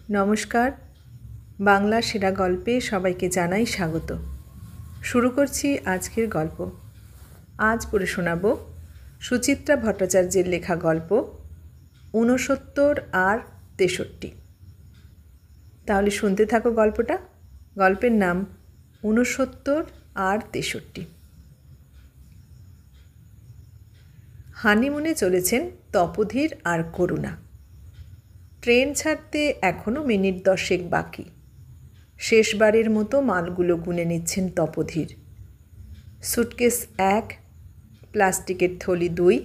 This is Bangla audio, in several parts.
নমস্কার, বাংলা সেরা গল্পে সবাইকে জানাই স্বাগত। শুরু করছি আজকের গল্প। আজ পড়ে শোনাব সুচিত্রা ভট্টাচার্যের লেখা গল্প ৬৯ আর ৬৩। তাহলে শুনতে থাকো গল্পটা। গল্পের নাম ৬৯ আর ৬৩। হানিমুনে চলেছেন তপোধীর আর করুণা। ট্রেন ছাড়তে এখনও মিনিট 10 বাকি। শেষবারের মতো মালগুলো গুনে নিচ্ছেন তপোধীর। সুটকেস 1, প্লাস্টিকের থলি 2,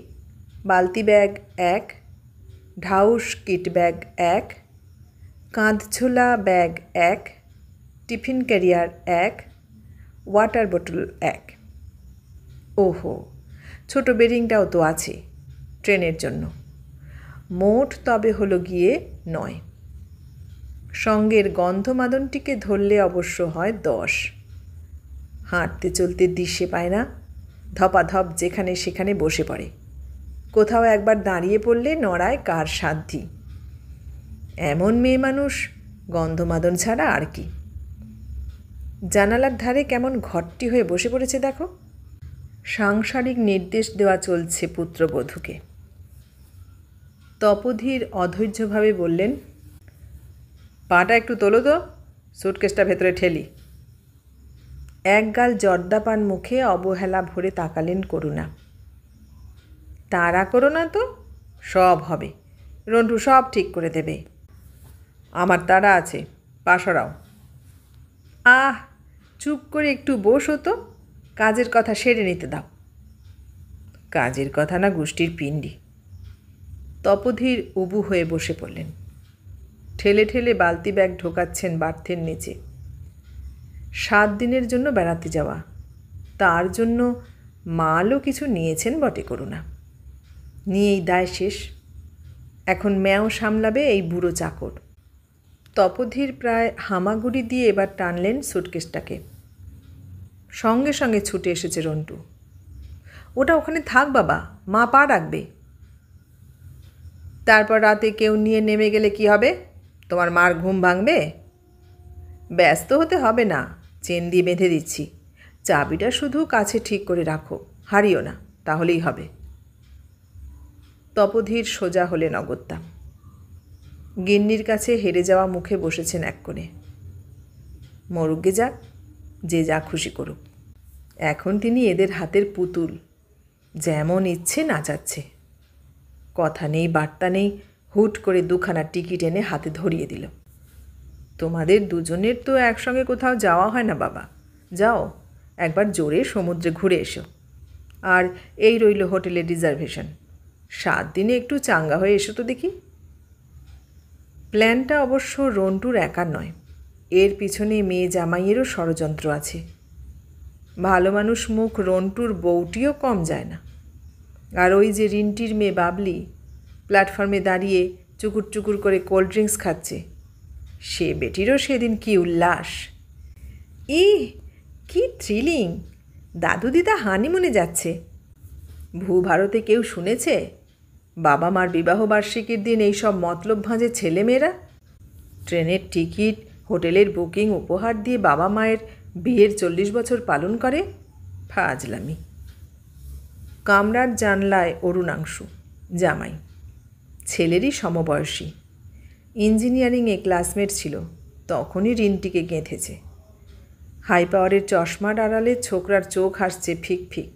বালতি ব্যাগ 1, ঢাউস কিট ব্যাগ 1, কাঁধঝোলা ব্যাগ 1, টিফিন ক্যারিয়ার 1, ওয়াটার বোতল 1। ওহো, ছোট বেরিংটাও তো আছে ট্রেনের জন্য। মোট তবে হলো গিয়ে 9। সঙ্গের গন্ধমাদনটিকে ধরলে অবশ্য হয় 10। হাঁটতে চলতে দিশে পায় না, ধপাধপ যেখানে সেখানে বসে পড়ে। কোথাও একবার দাঁড়িয়ে পড়লে নড়ায় কার সাধ্যি। এমন মেয়ে মানুষ গন্ধমাদন ছাড়া আর কি। জানালার ধারে কেমন ঘটটি হয়ে বসে পড়েছে দেখো। সাংসারিক নির্দেশ দেওয়া চলছে পুত্রবধূকে। তপোধীর অধৈর্যভাবে বললেন, পাটা একটু তোলো তো, সুটকেসটা ভেতরে ঠেলি। একগাল জর্দা পান মুখে অবহেলা ভরে তাকালেন করুণা। তাড়া করো না তো, সব হবে, রন্টু সব ঠিক করে দেবে। আমার তাড়া আছে, পা সরাও। আহ, চুপ করে একটু বসো তো, কাজের কথা সেরে নিতে দাও। কাজের কথা না গোষ্ঠীর পিণ্ডি। তপোধীর উবু হয়ে বসে পড়লেন। ঠেলে ঠেলে বালতি ব্যাগ ঢোকাচ্ছেন বার্থের নিচে। 7 দিনের জন্য বেড়াতে যাওয়া, তার জন্য মালও কিছু নিয়েছেন বটে করুণা। নিয়েই দায় শেষ। এখন ম্যাও সামলাবে এই বুড়ো চাকর। তপোধীর প্রায় হামাগুড়ি দিয়ে এবার টানলেন সুটকেসটাকে। সঙ্গে সঙ্গে ছুটে এসেছে রন্টু। ওটা ওখানে থাক বাবা, মা পা রাখবে। তারপর রাতে কেউ নিয়ে নেমে গেলে কি হবে? তোমার মার ঘুম ভাঙবে? ব্যস্ত হতে হবে না, চেন দিয়ে বেঁধে দিচ্ছি। চাবিটা শুধু কাছে ঠিক করে রাখো, হারিও না, তাহলেই হবে। তপোধীর সোজা হলেন অগত্যা। গিন্নির কাছে হেরে যাওয়া মুখে বসেছেন এক কোণে। মরুগে যাক, যে যা খুশি করুক। এখন তিনি এদের হাতের পুতুল, যেমন ইচ্ছে নাচাচ্ছে। কথা নেই বার্তা নেই, হুট করে 2খানা টিকিট এনে হাতে ধরিয়ে দিল। তোমাদের দুজনের তো একসঙ্গে কোথাও যাওয়া হয় না বাবা, যাও একবার জোরে সমুদ্রে ঘুরে এসো। আর এই রইল হোটেলের রিজার্ভেশন। 7 দিনে একটু চাঙ্গা হয়ে এসো তো দেখি। প্ল্যানটা অবশ্য রন্টুর একার নয়, এর পিছনে মেয়ে জামাইয়েরও ষড়যন্ত্র আছে। ভালো মানুষ মুখ রন্টুর বউটিও কম যায় না। আর ওই যে রিন্টির মেয়ে বাবলি প্ল্যাটফর্মে দাঁড়িয়ে চুকুর চুকুর করে কোল্ড ড্রিঙ্কস খাচ্ছে, সে বেটিরও সেদিন কি উল্লাস! কি থ্রিলিং! দাদু দিদা হানিমুনে যাচ্ছে। ভূভারতে কেউ শুনেছে বাবা মার বিবাহবার্ষিকীর দিন এইসব মতলব ভাঁজে ছেলেমেয়েরা ট্রেনের টিকিট, হোটেলের বুকিং উপহার দিয়ে বাবা মায়ের বিয়ের 40 বছর পালন করে? ফাজলামি। কামরার জানলায় অরুণাংশু, জামাই, ছেলেরই সমবয়সী। ইঞ্জিনিয়ারিংয়ে ক্লাসমেট ছিল, তখনই রিন্টিকে গেঁথেছে। হাই পাওয়ারের চশমার আড়ালে ছোকরার চোখ হাসছে ফিক ফিক।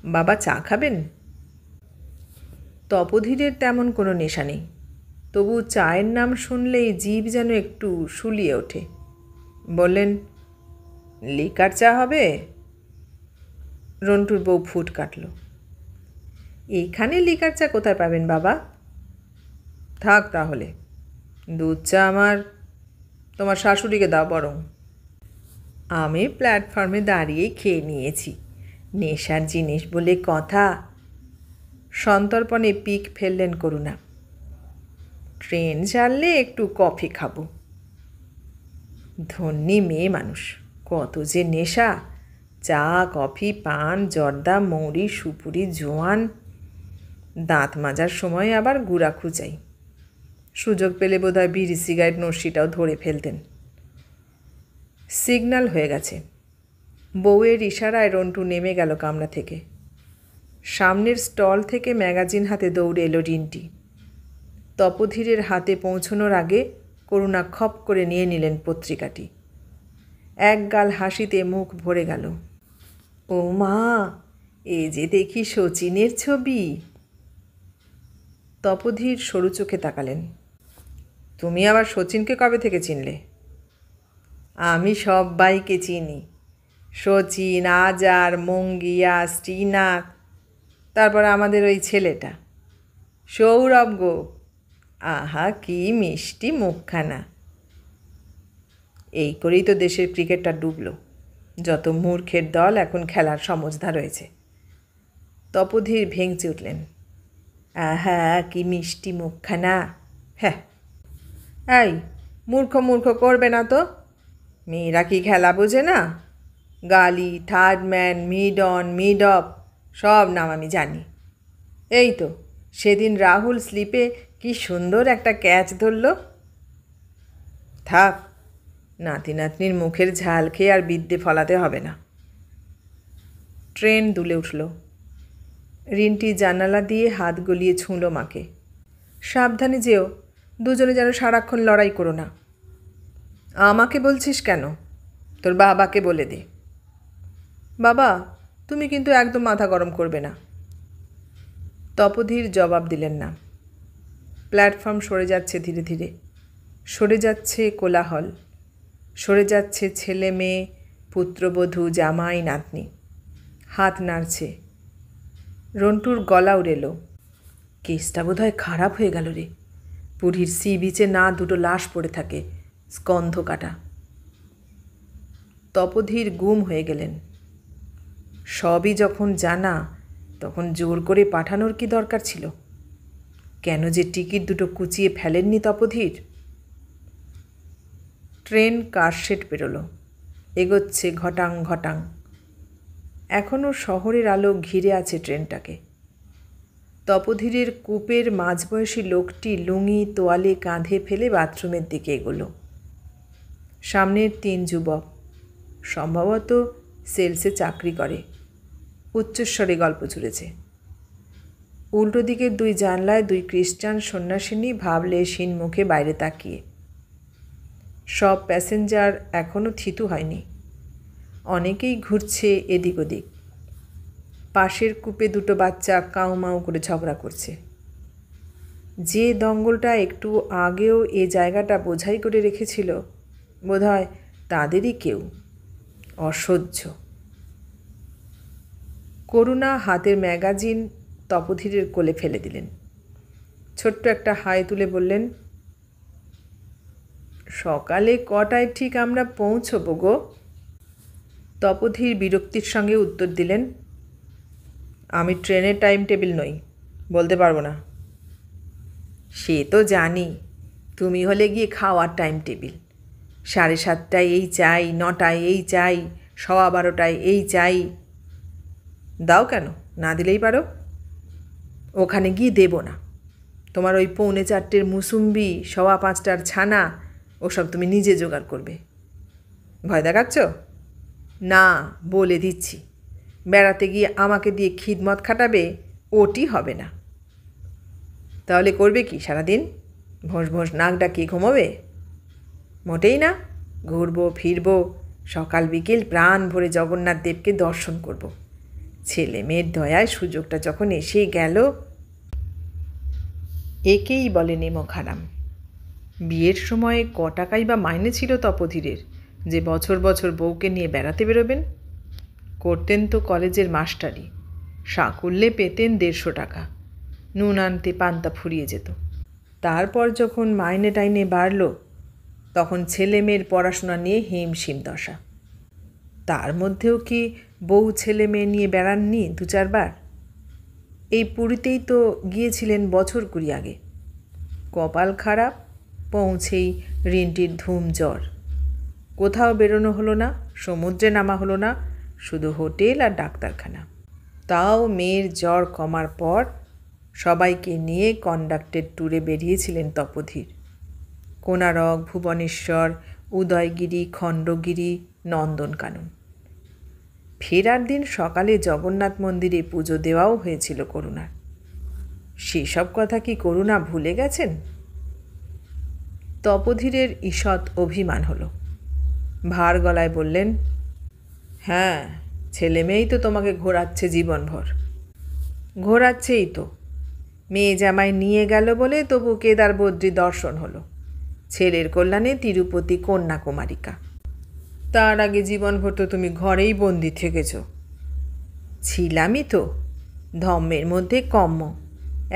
বাবা চা খাবেন? তপোধীরের তেমন কোনো নেশা নেই, তবু চায়ের নাম শুনলেই জিভ যেন একটু শুলিয়ে ওঠে। বললেন, লিকার চা হবে? রন্টুর বউ ফুট কাটল। এখানে লিকার চা কোথায় পাবেন বাবা? থাক তাহলে, দুধ চা তোমার শাশুড়িকে দাও বরং। আমি প্ল্যাটফর্মে দাঁড়িয়েই খেয়ে নিয়েছি, নেশার জিনিস বলে কথা। সন্তর্পণে পিক ফেললেন করুণা। ট্রেন ছাড়লে একটু কফি খাবো। ধন্যী মেয়ে মানুষ, কত যে নেশা! চা, কফি, পান, জর্দা, মৌরি, সুপুরি, জোয়ান। দাঁত মাজার সময় আবার গুড়া খুঁজাই। সুযোগ পেলে বোধহয় বিড়ি সিগারেট নস্যিটাও ধরে ফেলতেন। সিগন্যাল হয়ে গেছে। বউয়ের ইশারায় রন্টু নেমে গেল কামরা থেকে। সামনের স্টল থেকে ম্যাগাজিন হাতে দৌড়ে এলো রিন্টি। তপোধীরের হাতে পৌঁছনোর আগে করুণা খপ করে নিয়ে নিলেন পত্রিকাটি। এক গাল হাসিতে মুখ ভরে গেল। ও মা, এ যে দেখি শচীনের ছবি। তপোধীর সরু চোখে তাকালেন। তুমি আবার শচীনকে কবে থেকে চিনলে? আমি সব্বাইকে চিনি। শচীন, আজার, মঙ্গিয়া, শ্রীনাথ, তারপর আমাদের ওই ছেলেটা সৌরভ গো। আহা, কি মিষ্টি মুখখানা। এই করেই তো দেশের ক্রিকেটটা ডুবল। যত মূর্খের দল এখন খেলার সমঝদা রয়েছে। তপোধীর ভেঙচে উঠলেন। আহা, কি মিষ্টি মুখখানা। হ্যাঁ, এই মূর্খ মূর্খ করবে না তো। মেয়েরা কি খেলা বোঝে না? গালি, third man, mid on, mid of, সব নাম আমি জানি। এই তো সেদিন রাহুল স্লিপে কি সুন্দর একটা ক্যাচ ধরল। থাক, নাতি নাতনির মুখের ঝাল খেয়ে আর বিদ্যে ফলাতে হবে না। ট্রেন দুলে উঠল। রিন্টি জানালা দিয়ে হাত গলিয়ে ছুঁল মাকে। সাবধানে যেও, দুজনে যেন সারাক্ষণ লড়াই করো না। আমাকে বলছিস কেন? তোর বাবাকে বলে দে। বাবা, তুমি কিন্তু একদম মাথা গরম করবে না। তপোধীর জবাব দিলেন না। প্ল্যাটফর্ম সরে যাচ্ছে ধীরে ধীরে। সরে যাচ্ছে কোলাহল, সরে যাচ্ছে ছেলে মেয়ে, পুত্রবধূ, জামাই, নাতনি। হাত নাড়ছে। রন্টুর গলা উড়েল। কেসটা বোধহয় খারাপ হয়ে গেল রে। পুরীর সি বিচে না দুটো লাশ পড়ে থাকে, স্কন্ধ কাটা। তপোধীর গুম হয়ে গেলেন। সবই যখন জানা, তখন জোর করে পাঠানোর কি দরকার ছিল? কেন যে টিকিট দুটো কুচিয়ে ফেলেননি তপোধীর? ট্রেন কারশেড পেরোল। এগোচ্ছে ঘটাং ঘটাং। এখনও শহরের আলো ঘিরে আছে ট্রেনটাকে। তপোধীরের কূপের মাঝবয়সী লোকটি লুঙি তোয়ালে কাঁধে ফেলে বাথরুমের দিকে এগোলো। সামনের 3 যুবক, সম্ভবত সেলসে চাকরি করে, উচ্চস্বরে গল্প জুড়েছে। উল্টো দিকের 2 জানলায় 2 খ্রিস্টান সন্ন্যাসিনী ভাবলেশহীন মুখে বাইরে তাকিয়ে। সব প্যাসেঞ্জার এখনও থিতু হয়নি। অনেকেই ঘুরছে এদিক ওদিক। পাশের কূপে 2 বাচ্চা কাউ মাউ করে ঝগড়া করছে। যে দঙ্গলটা একটু আগেও এ জায়গাটা বোঝাই করে রেখেছিল, বোধহয় তাদেরই কেউ। অসহ্য। করুণা হাতের ম্যাগাজিন তপোধীরের কোলে ফেলে দিলেন। ছোট্ট একটা হাই তুলে বললেন, সকালে কটায় ঠিক আমরা পৌঁছব গো? তপোধীর বিরক্তির সঙ্গে উত্তর দিলেন, আমি ট্রেনের টাইম টেবিল নই, বলতে পারবো না। সে তো জানি, তুমি হলে গিয়ে খাওয়ার টাইম টেবিল। 7:30টায় এই চাই, 9টায় এই চাই, 12:15টায় এই চাই। দাও কেন? না দিলেই পারো। ওখানে গিয়ে দেব না। তোমার ওই 4:45 মুসুম্বি, 5:15 ছানা, ওসব তুমি নিজে জোগাড় করবে। ভয় দেখাচ্ছ? না, বলে দিচ্ছি, বেড়াতে গিয়ে আমাকে দিয়ে খিদমত খাটাবে, ওটি হবে না। তাহলে করবে কি সারাদিন? ভোঁস ভোঁস নাক ডাকিয়ে ঘুমোবে? মোটেই না। ঘুরবো ফিরবো, সকাল বিকেল প্রাণ ভরে জগন্নাথ দেবকে দর্শন করব। ছেলে মেয়ের দয়ায় সুযোগটা যখন এসেই গেল। একেই বলে নেমক হারাম। বিয়ের সময় ক টাকাই বা মাইনে ছিল তপোধীরের যে বছর বছর বউকে নিয়ে বেড়াতে বেরোবেন? করতেন তো কলেজের মাস্টারি। সাকুল্যে পেতেন 150 টাকা। নুন আনতে পান্তা ফুরিয়ে যেত। তারপর যখন মাইনে টাইনে বাড়ল, তখন ছেলে মেয়ের পড়াশোনা নিয়ে হিমশিম দশা। তার মধ্যেও কি বউ ছেলে মেয়ে নিয়ে বেড়াননি 2-4 বার? এই পুরীতেই তো গিয়েছিলেন বছর 20 আগে। কপাল খারাপ, পৌঁছেই রিন্টির ধুম জ্বর। কোথাও বেরোনো হলো না, সমুদ্রে নামা হলো না, শুধু হোটেল আর ডাক্তারখানা। তাও মেয়ের জ্বর কমার পর সবাইকে নিয়ে কন্ডাক্টেড ট্যুরে বেরিয়েছিলেন তপোধীর। কোণারক, ভুবনেশ্বর, উদয়গিরি, খণ্ডগিরি, নন্দনকানন। ফেরার দিন সকালে জগন্নাথ মন্দিরে পুজো দেওয়াও হয়েছিল করুণার। সেসব কথা কি করুণা ভুলে গেছেন? তপোধীরের ঈষৎ অভিমান হলো। ভার গলায় বললেন, হ্যাঁ, ছেলে মেয়েই তো তোমাকে ঘোরাচ্ছে জীবনভর। ঘোরাচ্ছেই তো। মেয়ে জামাই নিয়ে গেল বলে তবু কেদার বদ্রী দর্শন হলো। ছেলের কল্যাণে তিরুপতি কন্যাকুমারিকা। তার আগে জীবনভর তো তুমি ঘরেই বন্দি থেকেছ। ছিলামই তো। ধম্মের মধ্যে কম্ম।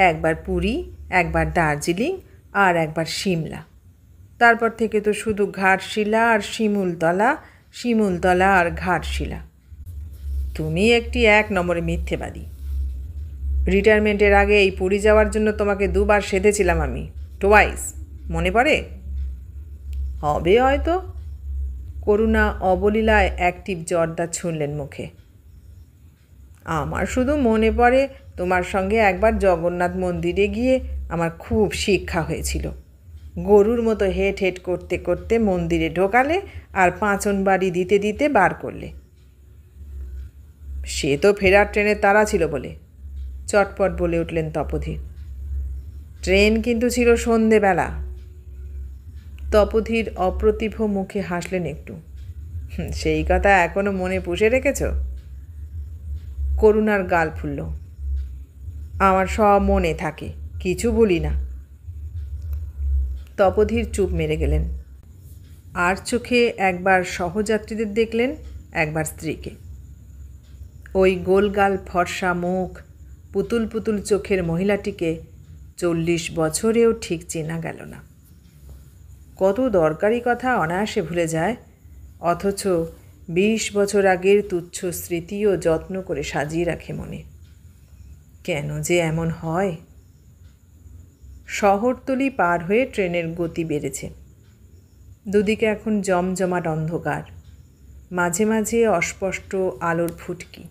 একবার পুরী, একবার দার্জিলিং, আর একবার সিমলা। তারপর থেকে তো শুধু ঘাটশিলা আর শিমুলতলা, শিমুলতলা আর ঘাটশিলা। তুমি একটি 1 নম্বরে মিথ্যেবাদী। রিটায়ারমেন্টের আগে এই পুরী যাওয়ার জন্য তোমাকে 2 বার সেধেছিলাম আমি, টোয়াইস। মনে পড়ে? হবে হয়তো। করুণা অবলীলায় অ্যাক্টিভ জর্দা ছুঁড়লেন মুখে। আমার শুধু মনে পড়ে তোমার সঙ্গে একবার জগন্নাথ মন্দিরে গিয়ে আমার খুব শিক্ষা হয়েছিল। গরুর মতো হেট হেট করতে করতে মন্দিরে ঢোকালে আর 5 বাড়ি দিতে দিতে বার করলে। সে তো ফেরার ট্রেনের তাড়া ছিল বলে, চটপট বলে উঠলেন তপোধীর। ট্রেন কিন্তু ছিল সন্ধেবেলা। তপোধীর অপ্রতিভ মুখে হাসলেন একটু। সেই কথা এখনো মনে পুষে রেখেছ? করুণার গাল ফুলল। আমার সব মনে থাকে, কিছু ভুলি না। তপোধীর চুপ মেরে গেলেন। আর চোখে একবার সহযাত্রীদের দেখলেন, একবার স্ত্রীকে। ওই গোলগাল ফর্সা মুখ, পুতুল পুতুল চোখের মহিলাটিকে 40 বছরেও ঠিক চেনা গেল না। কত দরকারি কথা অনায়াসে ভুলে যায়, অথচ 20 বছর আগের তুচ্ছ স্মৃতিও যত্ন করে সাজিয়ে রাখে মনে। কেন যে এমন হয়? শহরতলি পার হয়ে ট্রেনের গতি বেড়েছে। দুদিকে এখন জমজমাট অন্ধকার, মাঝে মাঝে অস্পষ্ট আলোর ফুটকি।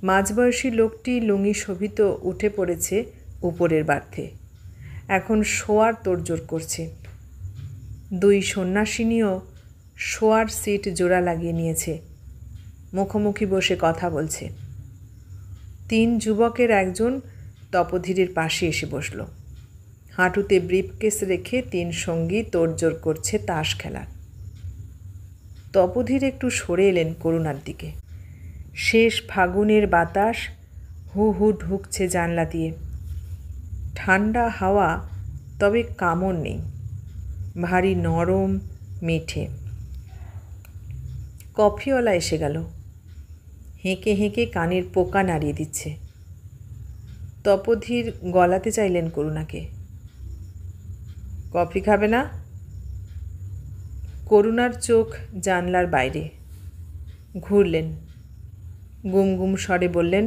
মাঝবয়সী লোকটি লুঙ্গি শোভিত উঠে পড়েছে উপরের বার্থে। এখন শোয়ার তোড়জোড় করছে। 2 সন্ন্যাসিনীও শোয়ার সিট জোড়া লাগিয়ে নিয়েছে, মুখোমুখি বসে কথা বলছে। 3 যুবকের একজন তপোধীরের পাশে এসে বসল। হাঁটুতে ব্রিফকেস রেখে 3 সঙ্গী তোড়জোড় করছে তাস খেলার। তপোধীর একটু সরে এলেন করুণার দিকে। শেষ ফাগুনের বাতাস হু হু ঢুকছে জানলা দিয়ে। ঠান্ডা হাওয়া, তবে কামড় নেই, ভারী নরম মিঠে। কফিওয়ালা এসে গেল। হেঁকে হেঁকে কানের পোকা নাড়িয়ে দিচ্ছে। তপোধীর গলাতে চাইলেন করুণাকে। কফি খাবে না? করুণার চোখ জানলার বাইরে। ঘুরলেন, গুমগুম স্বরে বললেন,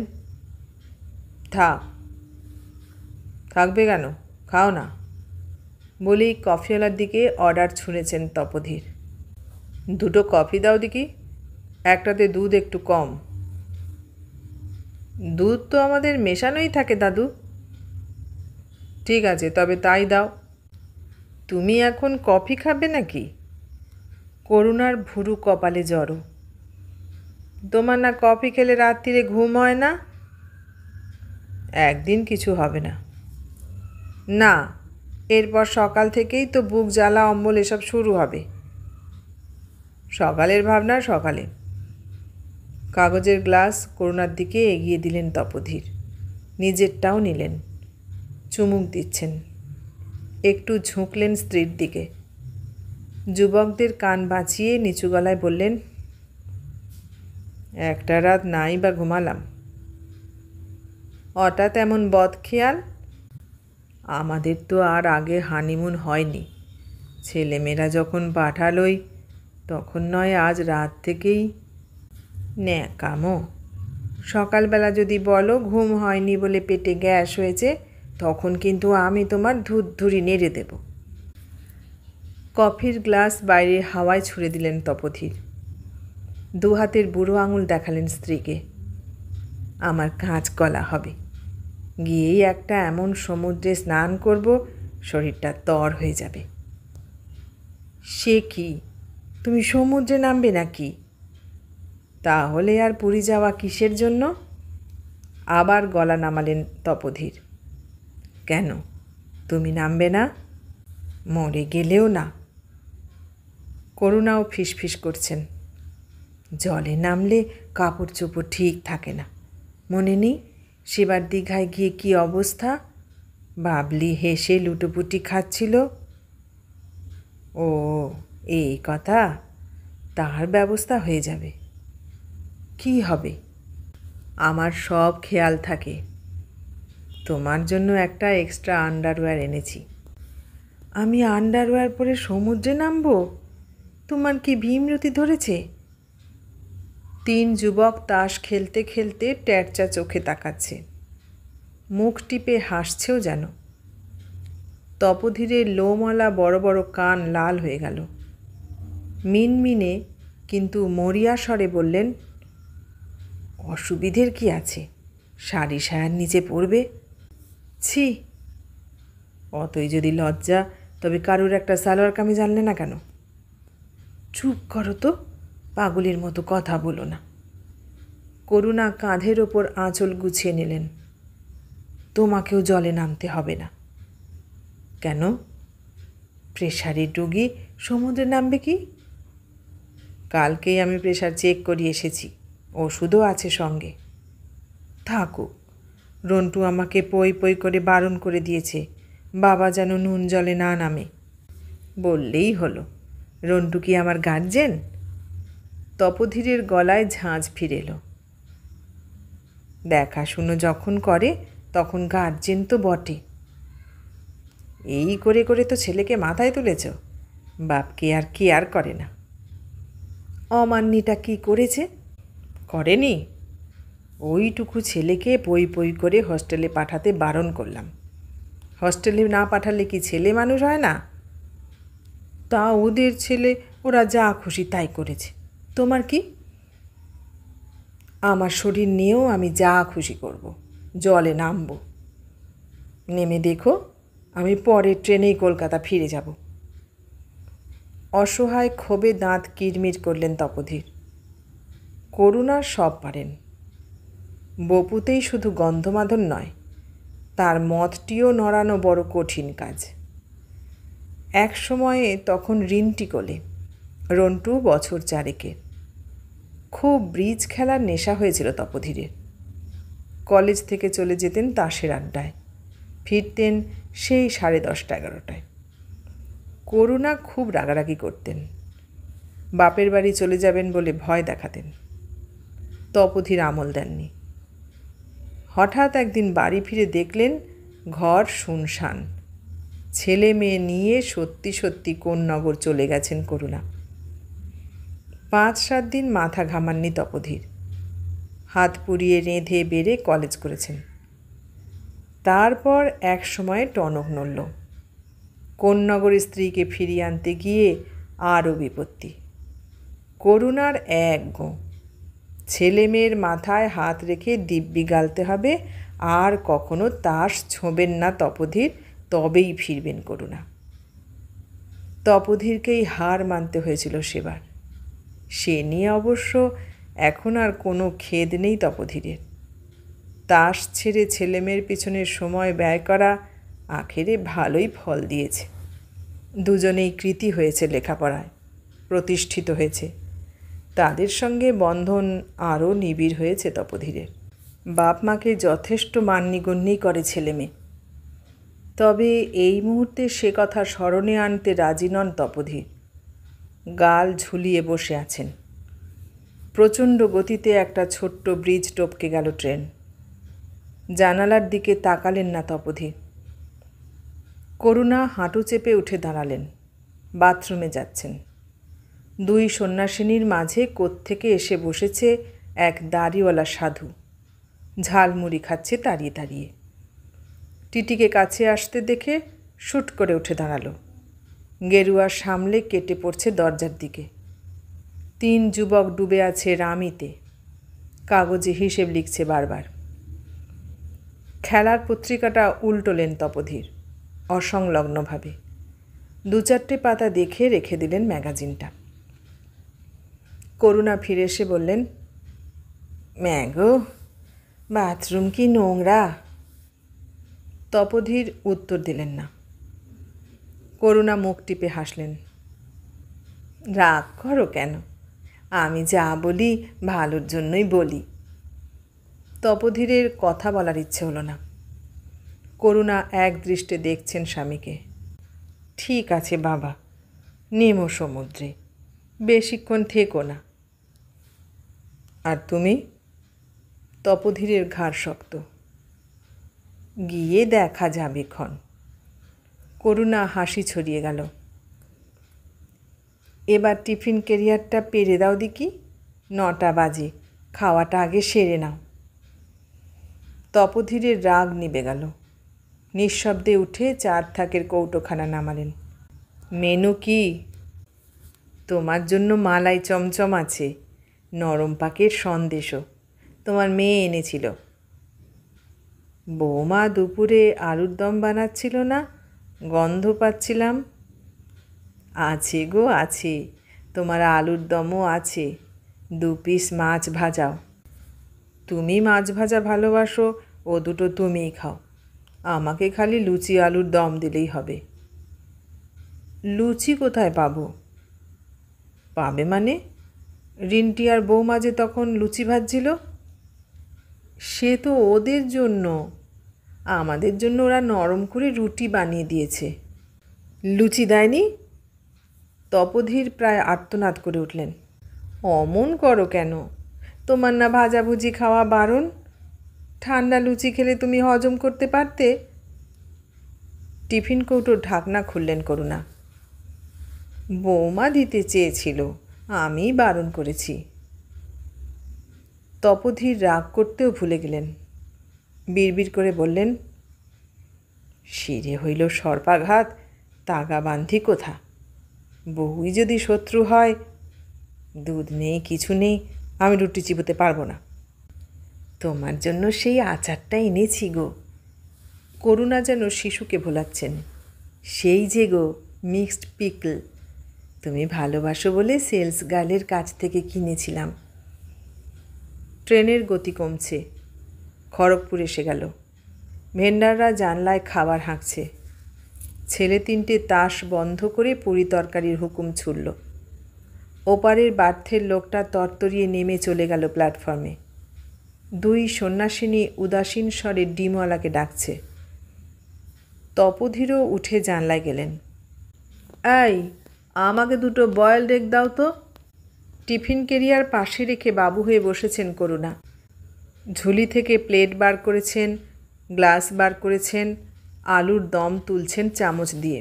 থাকবে কেন, খাও না। বলেই কফিওয়ালার দিকে অর্ডার ছুঁড়েছেন তপোধীর। 2টো কফি দাও দেখি, একটাতে দুধ একটু কম। দুধ তো আমাদের মেশানোই থাকে দাদু। ঠিক আছে, তবে তাই দাও। তুমি এখন কফি খাবে নাকি? করুণার ভুরু কপালে জড়ো। তোমার না কফি খেলে রাত্রিরে ঘুম হয় না? একদিন কিছু হবে না। না, এরপর সকাল থেকেই তো বুক জ্বালা অম্বল এসব শুরু হবে। সকালের ভাবনা সকালে। কাগজের গ্লাস করুণার দিকে এগিয়ে দিলেন তপোধীর। নিজেরটাও নিলেন, চুমুক দিচ্ছেন। একটু ঝুঁকলেন স্ত্রীর দিকে। যুবকদের কান বাঁচিয়ে নিচু গলায় বললেন, একটা রাত নাই বা ঘুমালাম। হঠাৎ এমন বদখেয়াল? আমাদের তো আর আগে হানিমুন হয়নি। ছেলেমেয়েরা যখন পাঠালোই, তখন নয় আজ রাত থেকেই ন্যাকামো। সকালবেলা যদি বলো ঘুম হয়নি বলে পেটে গ্যাস হয়েছে, তখন কিন্তু আমি তোমার ধুরধুরি নেড়ে দেব। কফির গ্লাস বাইরে হাওয়ায় ছুঁড়ে দিলেন তপোধীর। 2 হাতের বুড়ো আঙুল দেখালেন স্ত্রীকে। আমার কাঁচ গলা হবে। গিয়েই একটা এমন সমুদ্রে স্নান করব, শরীরটা তর হয়ে যাবে। সে কি, তুমি সমুদ্রে নামবে নাকি? তাহলে আর পুরী যাওয়া কিসের জন্য? আবার গলা নামালেন তপোধীর। কেন, তুমি নামবে না? মরে গেলেও না। করুণাও ফিসফিস করছেন। জলে নামলে কাপড় চোপড় ঠিক থাকে না। মনে নেই সেবার দীঘায় গিয়ে কী অবস্থা? বাবলি হেসে লুটোপুটি খাচ্ছিল। ও, এই কথা। তার ব্যবস্থা হয়ে যাবে। কি হবে? আমার সব খেয়াল থাকে। তোমার জন্য একটা এক্সট্রা আন্ডারওয়্যার এনেছি। আমি আন্ডারওয়্যার পরে সমুদ্রে নামবো? তোমার কি ভীমরতি ধরেছে? 3 যুবক তাস খেলতে খেলতে ট্যারচা চোখে তাকাচ্ছে, মুখ টিপে হাসছেও যেন। তপোধীরের লোমওয়ালা বড় বড় কান লাল হয়ে গেল। মিনমিনে কিন্তু মরিয়া স্বরে বললেন, অসুবিধের কি আছে? শাড়ি সায়ার নিচে পড়বে। ছি, অতই যদি লজ্জা, তবে কারুর একটা সালোয়ার কামিজ আনলে না কেন? চুপ করো তো, পাগলের মতো কথা বলো না। করুণা কাঁধের ওপর আঁচল গুছিয়ে নিলেন। তোমাকেও জলে নামতে হবে না। কেন? প্রেশারের রোগী সমুদ্রে নামবে কি? কালকেই আমি প্রেশার চেক করিয়ে এসেছি, ওষুধও আছে সঙ্গে। থাকুক, রন্টু আমাকে পই পই করে বারণ করে দিয়েছে বাবা যেন নুন জলে না নামে। বললেই হলো। রন্টু কি আমার গার্জেন? তপোধীরের গলায় ঝাঁঝ ফিরে এলো। দেখাশুনো যখন করে তখন গার্জেন তো বটে। এই করে করে তো ছেলেকে মাথায় তুলেছ। বাপকে আর কেয়ার করে না। অমান্যিটা কি করেছে? করেনি? ওইটুকু ছেলেকে পই পই করে হস্টেলে পাঠাতে বারণ করলাম। হস্টেলে না পাঠালে কি ছেলে মানুষ হয় না? তা ওদের ছেলে, ওরা যা খুশি তাই করেছে। তোমার কি? আমার শরীর নিয়েও আমি যা খুশি করব, জলে নামব। নেমে দেখো, আমি পরের ট্রেনেই কলকাতা ফিরে যাব। অসহায় ক্ষোভে দাঁত কিরমির করলেন তপোধীর। করুণা সব পারেন। বপুতেই শুধু গন্ধমাদন নয়, তার মতটিও নড়ানো বড় কঠিন কাজ। এক সময়ে তখন রিন্টি কোলে, রন্টু বছর 4 খুব ব্রিজ খেলার নেশা হয়েছিল তপোধীরের। কলেজ থেকে চলে যেতেন তাসের আড্ডায়, ফিরতেন সেই 10:30-11টায়। করুণা খুব রাগারাগি করতেন, বাপের বাড়ি চলে যাবেন বলে ভয় দেখাতেন। তপোধীর আমল দেননি। হঠাৎ একদিন বাড়ি ফিরে দেখলেন ঘর শুনশান। ছেলে মেয়ে নিয়ে সত্যি সত্যি কোন নগর চলে গেছেন করুণা। 5-7 দিন মাথা ঘামাননি তপোধীর। হাত পুড়িয়ে রেঁধে বেড়ে কলেজ করেছেন। তারপর এক সময়ে টনক নড়ল। কোন নগরের স্ত্রীকে ফিরিয়ে আনতে গিয়ে আরও বিপত্তি। করুণার এক গো, ছেলে মেয়ের মাথায় হাত রেখে দিব্যি গালতে হবে, আর কখনো তাস ছোঁবেন না তপোধীর, তবেই ফিরবেন করুণা। তপোধীরকেই হার মানতে হয়েছিল সেবার। সে নিয়ে অবশ্য এখন আর কোনো খেদ নেই তপোধীরের। তাস ছেড়ে ছেলেমেয়ের পিছনে সময় ব্যয় করা আখেরে ভালোই ফল দিয়েছে। দুজনেই কৃতী হয়েছে লেখাপড়ায়, প্রতিষ্ঠিত হয়েছে। তাদের সঙ্গে বন্ধন আরও নিবিড় হয়েছে তপোধীরের। বাপ মাকে যথেষ্ট মান্যিগণ্যই করে ছেলে মেয়ে। তবে এই মুহূর্তে সে কথা স্মরণে আনতে রাজি নন তপোধীর। গাল ঝুলিয়ে বসে আছেন। প্রচণ্ড গতিতে একটা ছোট্ট ব্রিজ টপকে গেল ট্রেন। জানালার দিকে তাকালেন না তপোধীর। করুণা হাঁটু চেপে উঠে দাঁড়ালেন। বাথরুমে যাচ্ছেন। 2 সন্ন্যাসিনীর মাঝে কোত্থেকে এসে বসেছে এক দাড়িওয়ালা সাধু। ঝালমুড়ি খাচ্ছে দাঁড়িয়ে দাঁড়িয়ে। টিটিকে কাছে আসতে দেখে শুট করে উঠে দাঁড়ালো। গেরুয়া সামলে কেটে পড়ছে দরজার দিকে। 3 যুবক ডুবে আছে রামিতে। কাগজে হিসেব লিখছে বারবার। খেলার পত্রিকাটা উল্টোলেন তপোধীর অসংলগ্নভাবে। 2-4টে পাতা দেখে রেখে দিলেন ম্যাগাজিনটা। করুণা ফিরে এসে বললেন, ম্যাগো, বাথরুম কি নোংরা? তপোধীর উত্তর দিলেন না। করুণা মুখ টিপে হাসলেন। রাগ করো কেন? আমি যা বলি ভালোর জন্যই বলি। তপোধীরের কথা বলার ইচ্ছে হলো না। করুণা এক দৃষ্টে দেখছেন স্বামীকে। ঠিক আছে বাবা, নেমো সমুদ্রে, বেশিক্ষণ থেকো না। আর তুমি? তপোধীরের ঘাড় শক্ত। গিয়ে দেখা যাবে ক্ষণ। করুণা হাসি ছড়িয়ে গেল। এবার টিফিন ক্যারিয়ারটা পেরে দাও দেখি, 9টা বাজে, খাওয়াটা আগে সেরে নাও। তপোধীরের রাগ নিভে গেল। নিঃশব্দে উঠে 4 থাকের কৌটোখানা নামালেন। মেনু কি? তোমার জন্য মালাই চমচম আছে, নরম পাকের সন্দেশও তোমার মেয়ে এনেছিল। বৌমা দুপুরে আলুর দম বানাচ্ছিল না, গন্ধ পাচ্ছিলাম। আছে গো আছে, তোমার আলুর দমও আছে, 2 পিস মাছ ভাজাও। তুমি মাছ ভাজা ভালোবাসো, ও দুটো তুমিই খাও, আমাকে খালি লুচি আলুর দম দিলেই হবে। লুচি কোথায় পাবো? পাবে মানে? রিন্টি আর বৌমা যে তখন লুচি ভাজছিল। সে তো ওদের জন্য, আমাদের জন্য ওরা নরম করে রুটি বানিয়ে দিয়েছে। লুচি দেয়নি? তপোধীর প্রায় আর্তনাদ করে উঠলেন। অমন করো কেন? তোমার না ভাজাভুজি খাওয়া বারণ? ঠান্ডা লুচি খেলে তুমি হজম করতে পারতে। টিফিন কৌটোর ঢাকনা খুললেন করুণা। বৌমা দিতে চেয়েছিল, আমি বারণ করেছি। তপোধীর রাগ করতেও ভুলে গেলেন। বিড়বিড় করে বললেন, শিরে হইল সর্পাঘাত, তাগা বান্ধি কোথা? বউই যদি শত্রু হয়, দুধ নেই কিছু নেই, আমি রুটি চিবোতে পারবো না। তোমার জন্য সেই আচারটা এনেছি গো। করুণা যেন শিশুকে ভোলাচ্ছেন। সেই যে গো, মিক্সড পিকল, তুমি ভালোবাসো বলে সেলস গার্লের কাছ থেকে কিনেছিলাম। ট্রেনের গতি কমছে। খড়গপুর এসে গেল। ভেন্ডাররা জানলায় খাবার হাঁকছে। ছেলে 3টে তাস বন্ধ করে পুরি তরকারির হুকুম ছুড়ল। ওপারের বার্থের লোকটা তরতরিয়ে নেমে চলে গেল প্ল্যাটফর্মে। 2 সন্ন্যাসিনী উদাসীন স্বরে ডিমওয়ালাকে ডাকছে। তপোধীরও উঠে জানলায় গেলেন। এই, আমাকে 2টো বয়েলড এগ দাও তো। টিফিন ক্যারিয়ার পাশে রেখে বাবু হয়ে বসেছেন করুণা। ঝুলি থেকে প্লেট বার করেছেন, গ্লাস বার করেছেন, আলুর দম তুলছেন চামচ দিয়ে।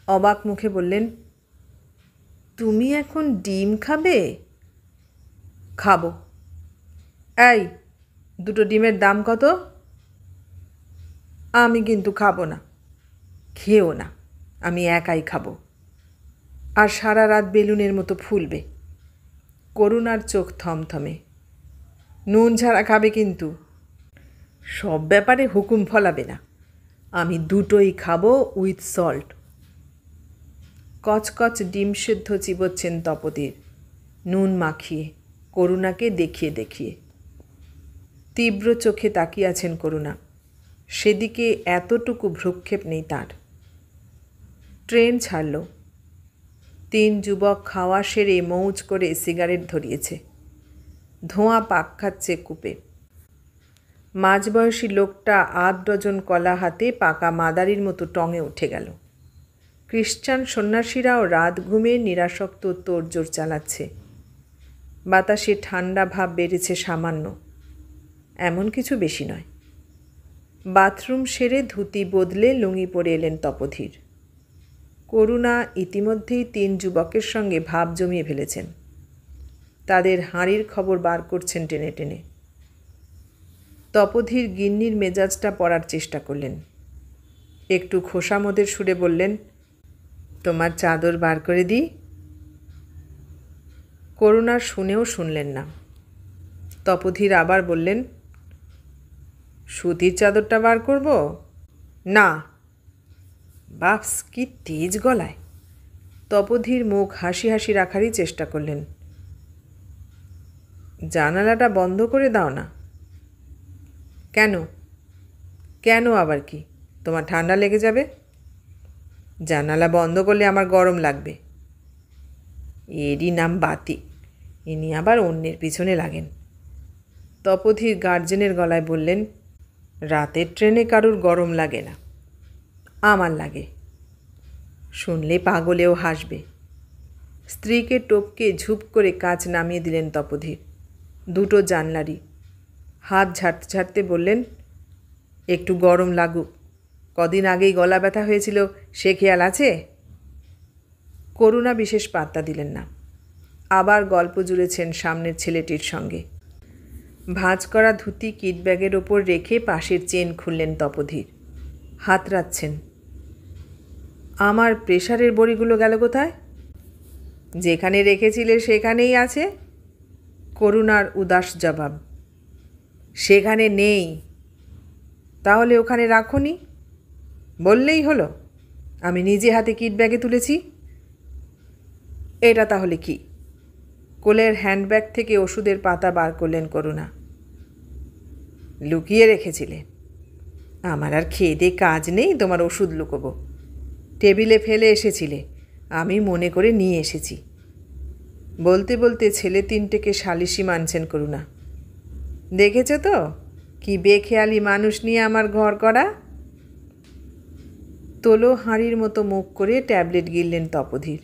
অবাক মুখে বললেন, তুমি এখন ডিম খাবে? খাবো। এই, 2টো ডিমের দাম কত? আমি কিন্তু খাবো না। খেও না, আমি একাই খাবো। আর সারা রাত বেলুনের মতো ফুলবে। করুণার চোখ থমথমে। নুন ছাড়া খাবে কিন্তু। সব ব্যাপারে হুকুম ফলাবে না। আমি 2টোই খাবো উইথ সল্ট। কচকচ ডিম সেদ্ধ চিবোচ্ছেন তপোধীর, নুন মাখিয়ে, করুণাকে দেখিয়ে দেখিয়ে। তীব্র চোখে তাকিয়ে আছেন করুণা। সেদিকে এতটুকু ভ্রুক্ষেপ নেই তার। ট্রেন ছাড়ল। 3 যুবক খাওয়া সেরে মৌজ করে সিগারেট ধরিয়েছে। ধোঁয়া পাক খাচ্ছে কূপে। মাঝবয়সী লোকটা 8 ডজন কলা হাতে পাকা মাদারির মতো টঙে উঠে গেল। খ্রিস্টান সন্ন্যাসীরাও রাত ঘুমে নিরাসক্ত তোড়জোড় চালাচ্ছে। বাতাসে ঠান্ডা ভাব বেড়েছে সামান্য, এমন কিছু বেশি নয়। বাথরুম সেরে ধুতি বদলে লুঙ্গি পরে এলেন তপোধীর। করুণা ইতিমধ্যেই 3 যুবকের সঙ্গে ভাব জমিয়ে ফেলেছেন। তাদের হাঁড়ির খবর বার করছেন টেনে টেনে। তপোধীর গিন্নির মেজাজটা পড়ার চেষ্টা করলেন। একটু খোসামদের সুরে বললেন, তোমার চাদর বার করে দিই? করুণা শুনেও শুনলেন না। তপোধীর আবার বললেন, সুতির চাদরটা বার করব? না। বাপস, কি তেজ গলায়! তপোধীর মুখ হাসি হাসি রাখারই চেষ্টা করলেন। জানালাটা বন্ধ করে দাও না। কেন? কেন আবার কি? তোমার ঠান্ডা লেগে যাবে। জানালা বন্ধ করলে আমার গরম লাগবে। এরই নাম বাতি। ইনি আবার অন্যের পিছনে লাগেন। তপোধীর গার্জেনের গলায় বললেন, রাতের ট্রেনে কারুর গরম লাগে না, আমার লাগে। শুনলে পাগলেও হাসবে। স্ত্রীকে টপকে ঝুপ করে কাঁচ নামিয়ে দিলেন তপোধীর, দুটো জানলারই। হাত ঝাড়তে ঝাড়তে বললেন, একটু গরম লাগুক। কদিন আগেই গলা ব্যথা হয়েছিল, সে খেয়াল আছে? করুণা বিশেষ পাত্তা দিলেন না। আবার গল্প জুড়েছেন সামনের ছেলেটির সঙ্গে। ভাঁজ করা ধুতি কিট ব্যাগের ওপর রেখে পাশের চেন খুললেন তপোধীর। হাত রাখছেন। আমার প্রেশারের বড়িগুলো গেল কোথায়? যেখানে রেখেছিলে সেখানেই আছে। করুণার উদাস জবাব। সেখানে নেই। তাহলে ওখানে রাখোনি? বললেই হলো আমি নিজে হাতে কিট ব্যাগে তুলেছি। এটা তাহলে কি? কোলের হ্যান্ডব্যাগ থেকে ওষুধের পাতা বার করলেন করুণা। লুকিয়ে রেখেছিলে। আমার আর খেয়ে দিয়ে কাজ নেই, তোমার ওষুধ লুকোবো। টেবিলে ফেলে এসেছিলে, আমি মনে করে নিয়ে এসেছি। বলতে বলতে ছেলে তিনটেকে সালিশি মানছেন করুণা। দেখেছ তো কি বেখেয়ালি মানুষ নিয়ে আমার ঘর করা। তোলো হাঁড়ির মতো মুখ করে ট্যাবলেট গিললেন তপোধীর।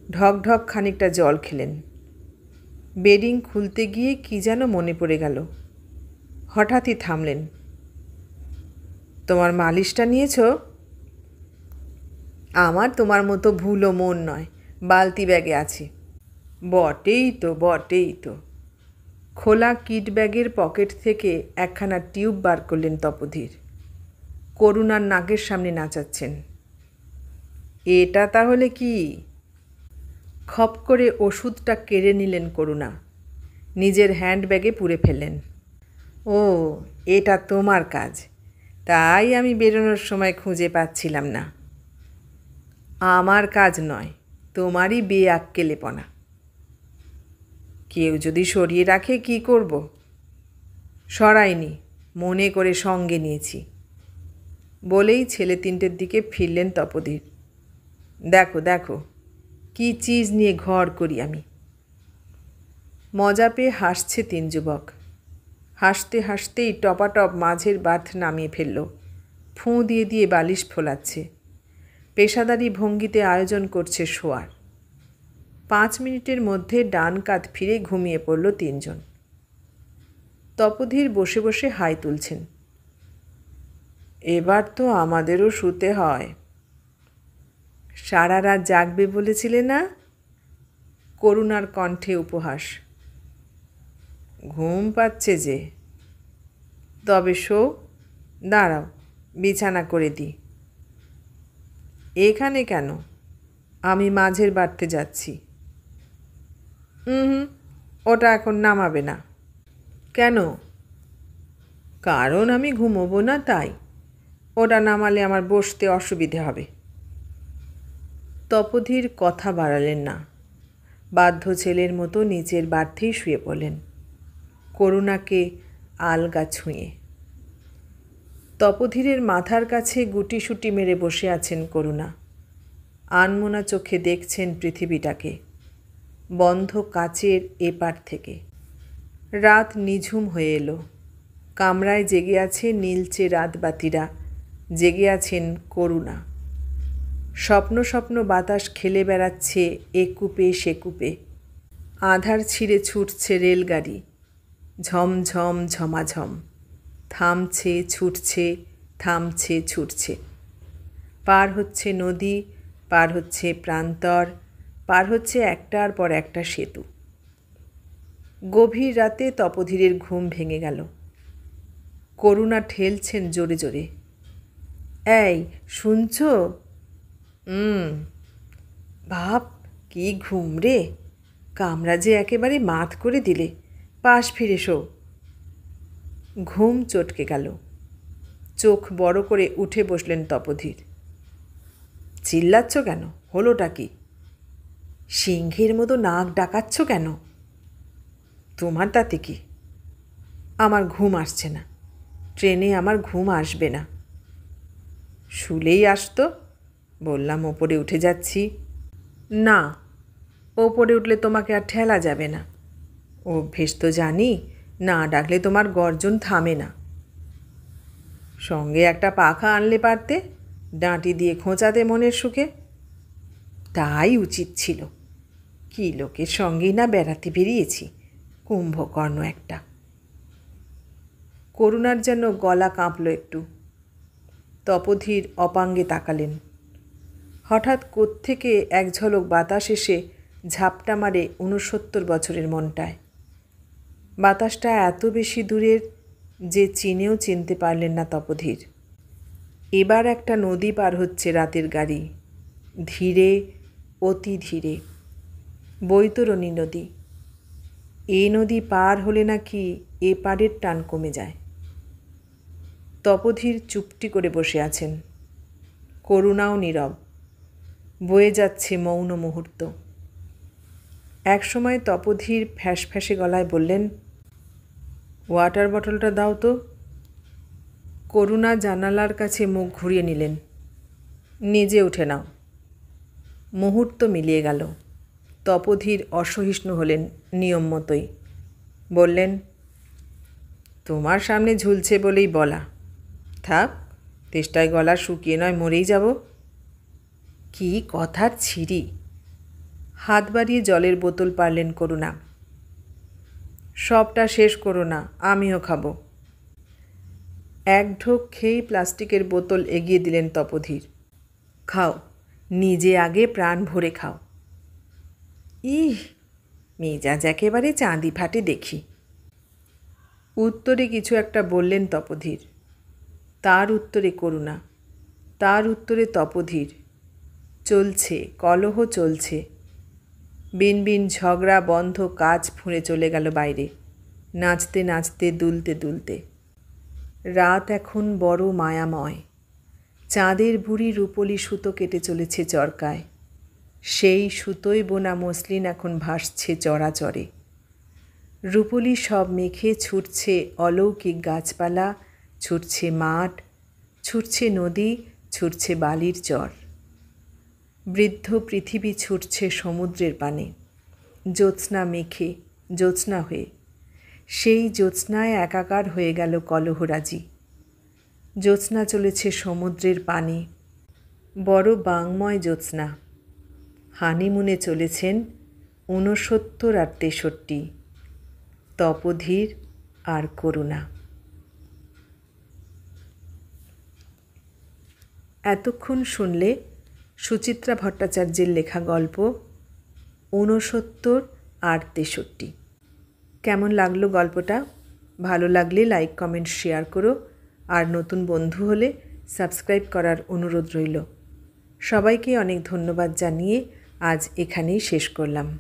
ঢক ঢক খানিকটা জল খেলেন। বেডিং খুলতে গিয়ে কি যেন মনে পড়ে গেল। হঠাৎই থামলেন। তোমার মালিশটা নিয়েছ? আমার তোমার মতো ভুলো মন নয়, বালতি ব্যাগে আছে। বটেই তো, বটেই তো। খোলা কিট ব্যাগের পকেট থেকে একখানা টিউব বার করলেন তপোধীর। করুণার নাকের সামনে নাচাচ্ছেন। এটা তাহলে কি? খপ করে ওষুধটা কেড়ে নিলেন করুণা। নিজের হ্যান্ডব্যাগে পুরে ফেললেন। ও, এটা তোমার কাজ, তাই আমি বেরোনোর সময় খুঁজে পাচ্ছিলাম না। আমার কাজ নয়, তোমারই বেআক্কেলেপনা। কেউ যদি সরিয়ে রাখে কি করব? সরাইনি, মনে করে সঙ্গে নিয়েছি। বলেই ছেলে তিনটের দিকে ফিরলেন তপোধীর। দেখো দেখো কি চিজ নিয়ে ঘর করি আমি। মজা পেয়ে হাসছে তিন যুবক। হাসতে হাসতেই টপাটপ মাঝের বার্থ নামিয়ে ফেলল। ফুঁ দিয়ে দিয়ে বালিশ ফোলাচ্ছে। পেশাদারি ভঙ্গিতে আয়োজন করছে শোয়ার। 5 মিনিটের মধ্যে ডান কাত ফিরে ঘুমিয়ে পড়ল তিনজন। তপোধীর বসে বসে হাই তুলছেন। এবার তো আমাদেরও শুতে হয়। সারা রাত জাগবে বলেছিলে না? করুণার কণ্ঠে উপহাস। ঘুম পাচ্ছে যে। তবে শো, দাঁড়াও বিছানা করে দিই। এখানে কেন? আমি মাঝের বাড়তে যাচ্ছি। ওটা এখন নামাবে না। কেন? কারণ আমি ঘুমোবো না তাই। ওটা নামালে আমার বসতে অসুবিধে হবে। তপোধীর কথা বাড়ালেন না। বাধ্য ছেলের মতো নিচের বার্থেই শুয়ে পড়লেন, করুণাকে আলগা ছুঁয়ে। তপোধীরের মাথার কাছে গুটিসুটি মেরে বসে আছেন করুণা। আনমোনা চোখে দেখছেন পৃথিবীটাকে বন্ধ কাচের এপার থেকে। রাত নিঝুম হয়ে এলো। কামরায় জেগে আছে নীলচে রাতবাতিরা, জেগে আছেন করুণা। স্বপ্ন স্বপ্ন বাতাস খেলে বেড়াচ্ছে একুপে সেকুপে। আধার ছিঁড়ে ছুটছে রেলগাড়ি, ঝমঝম ঝমাঝম। থামছে ছুটছে, থামছে ছুটছে। পার হচ্ছে নদী, পার হচ্ছে প্রান্তর, পার হচ্ছে একটার পর একটা সেতু। গভীর রাতে তপোধীরের ঘুম ভেঙে গেল। করুণা ঠেলছেন জোরে জোরে। এই শুনছ? বাপ, কি ঘুম রে! কামরা যে একেবারে মাত করে দিলে। পাশ ফিরে শো। ঘুম চটকে গেল। চোখ বড় করে উঠে বসলেন তপোধীর। চিল্লাচ্ছ কেন? হলোটা কি? সিংহের মতো নাক ডাকাচ্ছ কেন? তোমার তাতে কি? আমার ঘুম আসছে না। ট্রেনে আমার ঘুম আসবে না। শুলেই আসতো। বললাম ওপরে উঠে যাচ্ছি। না, ওপরে উঠলে তোমাকে আর ঠেলা যাবে না। অভ্যেস তো জানি, না ডাকলে তোমার গর্জন থামে না। সঙ্গে একটা পাখা আনলে পারতে, ডাঁটি দিয়ে খোঁচাতে মনের সুখে। তাই উচিত ছিল। কি লোকের সঙ্গেই না বেড়াতে বেরিয়েছি, কুম্ভকর্ণ একটা। করুণার যেন গলা কাঁপল একটু। তপোধীর অপাঙ্গে তাকালেন। হঠাৎ কোত্থেকে এক ঝলক বাতাস এসে ঝাপটা মারে 69 বছরের মনটায়। বাতাসটা এত বেশি দূরের যে চিনেও চিনতে পারলেন না তপোধীর। এবার একটা নদী পার হচ্ছে রাতের গাড়ি, ধীরে, অতি ধীরে। বৈতরণী নদী। এই নদী পার হলে নাকি এ পারের টান কমে যায়। তপোধীর চুপটি করে বসে আছেন। করুণাও নীরব। বয়ে যাচ্ছে মৌন মুহূর্ত। একসময় তপোধীর ফ্যাঁসে গলায় বললেন, ওয়াটার বটলটা দাও তো। করুণা জানালার কাছে মুখ ঘুরিয়ে নিলেন। নিজে উঠে নাও। মুহূর্ত মিলিয়ে গেল। তপোধীর অসহিষ্ণু হলেন নিয়ম মতোই। বললেন, তোমার সামনে ঝুলছে বলেই বলা। থাক, তেষ্টায় গলা শুকিয়ে নয় মরেই যাব। কি কথার ছিরি। হাত বাড়িয়ে জলের বোতল পারলেন করুণা। সবটা শেষ করো না, আমিও খাবো। এক ঢোক খেয়েই প্লাস্টিকের বোতল এগিয়ে দিলেন তপোধীর। খাও, নিজে আগে প্রাণ ভরে খাও। ইহ, মেজাজ একেবারে চাঁদি ফাটে দেখি। উত্তরে কিছু একটা বললেন তপোধীর। তার উত্তরে করুণা, তার উত্তরে তপোধীর। চলছে, কলহ চলছে। বিনবিন ঝগড়া বন্ধ কাজ ফুঁড়ে চলে গেল বাইরে, নাচতে নাচতে দুলতে দুলতে। রাত এখন বড় মায়াময়। চাঁদের বুড়ি রূপলি সুতো কেটে চলেছে চরকায়। সেই সুতোয় বোনা মসলিন এখন ভাসছে চরাচরে। রূপলি সব মেখে ছুটছে অলৌকিক গাছপালা, ছুটছে মাঠ, ছুটছে নদী, ছুটছে বালির চর। বৃদ্ধ পৃথিবী ছুটছে সমুদ্রের পানে, জ্যোৎস্না মেখে, জ্যোৎস্না হয়ে। সেই জ্যোৎস্নায় একাকার হয়ে গেল কলহরাজি। জ্যোৎস্না চলেছে সমুদ্রের পানে, বড় বাংময় জ্যোৎস্না। হানিমুনে চলেছেন 69 আর 63, তপোধীর আর করুণা। এতক্ষণ শুনলে সুচিত্রা ভট্টাচার্যের লেখা গল্প 69 আর 63। কেমন লাগলো গল্পটা? ভালো লাগলে লাইক, কমেন্ট, শেয়ার করো। আর নতুন বন্ধু হলে সাবস্ক্রাইব করার অনুরোধ রইল। সবাইকে অনেক ধন্যবাদ জানিয়ে আজ এখানেই শেষ করলাম।